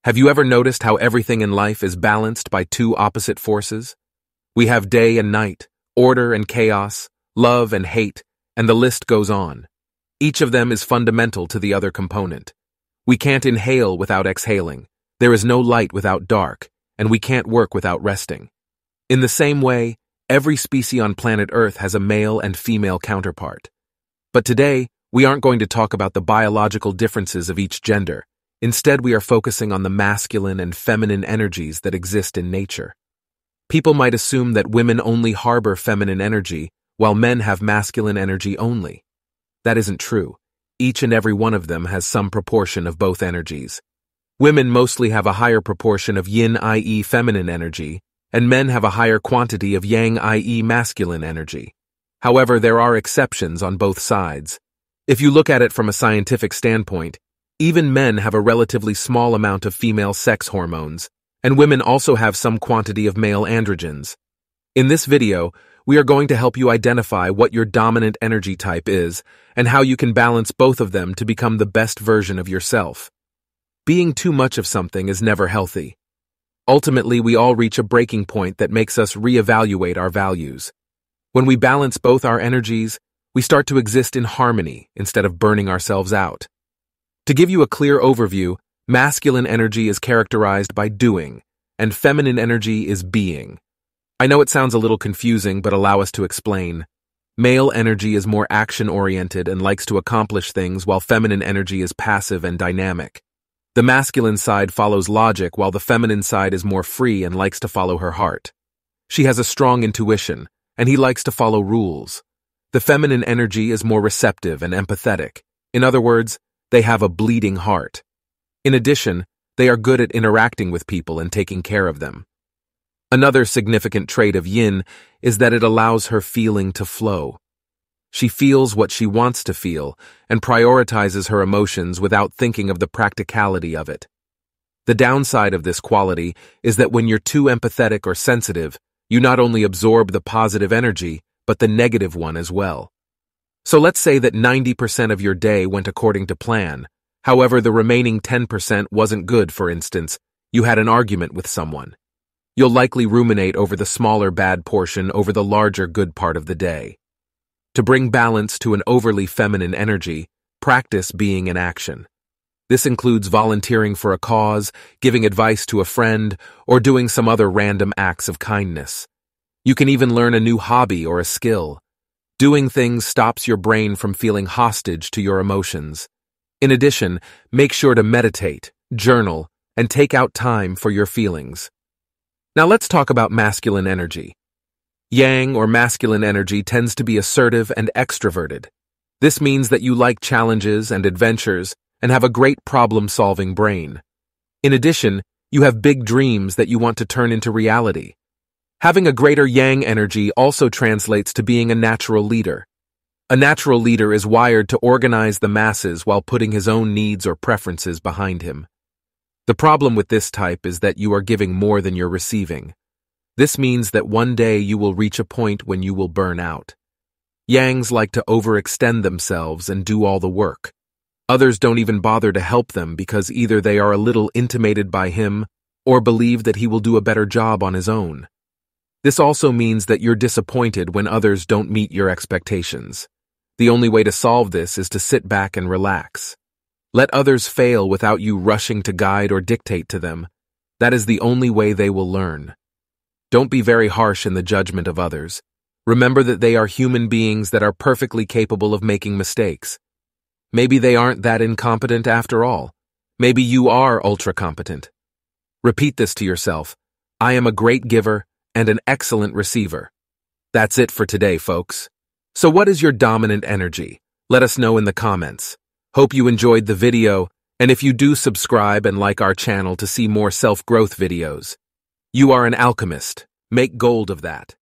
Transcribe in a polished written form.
Have you ever noticed how everything in life is balanced by two opposite forces? We have day and night, order and chaos, love and hate, and the list goes on. Each of them is fundamental to the other component. We can't inhale without exhaling, there is no light without dark, and we can't work without resting. In the same way, every species on planet Earth has a male and female counterpart. But today, we aren't going to talk about the biological differences of each gender. Instead, we are focusing on the masculine and feminine energies that exist in nature. People might assume that women only harbor feminine energy, while men have masculine energy only. That isn't true. Each and every one of them has some proportion of both energies. Women mostly have a higher proportion of yin, i.e. feminine energy, and men have a higher quantity of yang, i.e. masculine energy. However, there are exceptions on both sides. If you look at it from a scientific standpoint, even men have a relatively small amount of female sex hormones, and women also have some quantity of male androgens. In this video, we are going to help you identify what your dominant energy type is and how you can balance both of them to become the best version of yourself. Being too much of something is never healthy. Ultimately, we all reach a breaking point that makes us reevaluate our values. When we balance both our energies, we start to exist in harmony instead of burning ourselves out. To give you a clear overview, masculine energy is characterized by doing, and feminine energy is being. I know it sounds a little confusing, but allow us to explain. Male energy is more action-oriented and likes to accomplish things, while feminine energy is passive and dynamic. The masculine side follows logic, while the feminine side is more free and likes to follow her heart. She has a strong intuition, and he likes to follow rules. The feminine energy is more receptive and empathetic. In other words, they have a bleeding heart. In addition, they are good at interacting with people and taking care of them. Another significant trait of yin is that it allows her feeling to flow. She feels what she wants to feel and prioritizes her emotions without thinking of the practicality of it. The downside of this quality is that when you're too empathetic or sensitive, you not only absorb the positive energy, but the negative one as well. So let's say that 90% of your day went according to plan. However, the remaining 10% wasn't good. For instance, you had an argument with someone. You'll likely ruminate over the smaller bad portion over the larger good part of the day. To bring balance to an overly feminine energy, practice being in action. This includes volunteering for a cause, giving advice to a friend, or doing some other random acts of kindness. You can even learn a new hobby or a skill. Doing things stops your brain from feeling hostage to your emotions. In addition, make sure to meditate, journal, and take out time for your feelings. Now let's talk about masculine energy. Yang or masculine energy tends to be assertive and extroverted. This means that you like challenges and adventures and have a great problem-solving brain. In addition, you have big dreams that you want to turn into reality. Having a greater yang energy also translates to being a natural leader. A natural leader is wired to organize the masses while putting his own needs or preferences behind him. The problem with this type is that you are giving more than you're receiving. This means that one day you will reach a point when you will burn out. Yangs like to overextend themselves and do all the work. Others don't even bother to help them because either they are a little intimidated by him or believe that he will do a better job on his own. This also means that you're disappointed when others don't meet your expectations. The only way to solve this is to sit back and relax. Let others fail without you rushing to guide or dictate to them. That is the only way they will learn. Don't be very harsh in the judgment of others. Remember that they are human beings that are perfectly capable of making mistakes. Maybe they aren't that incompetent after all. Maybe you are ultra-competent. Repeat this to yourself. I am a great giver and an excellent receiver. That's it for today, folks. So what is your dominant energy? Let us know in the comments. Hope you enjoyed the video, and if you do, subscribe and like our channel to see more self-growth videos. You are an alchemist. Make gold of that.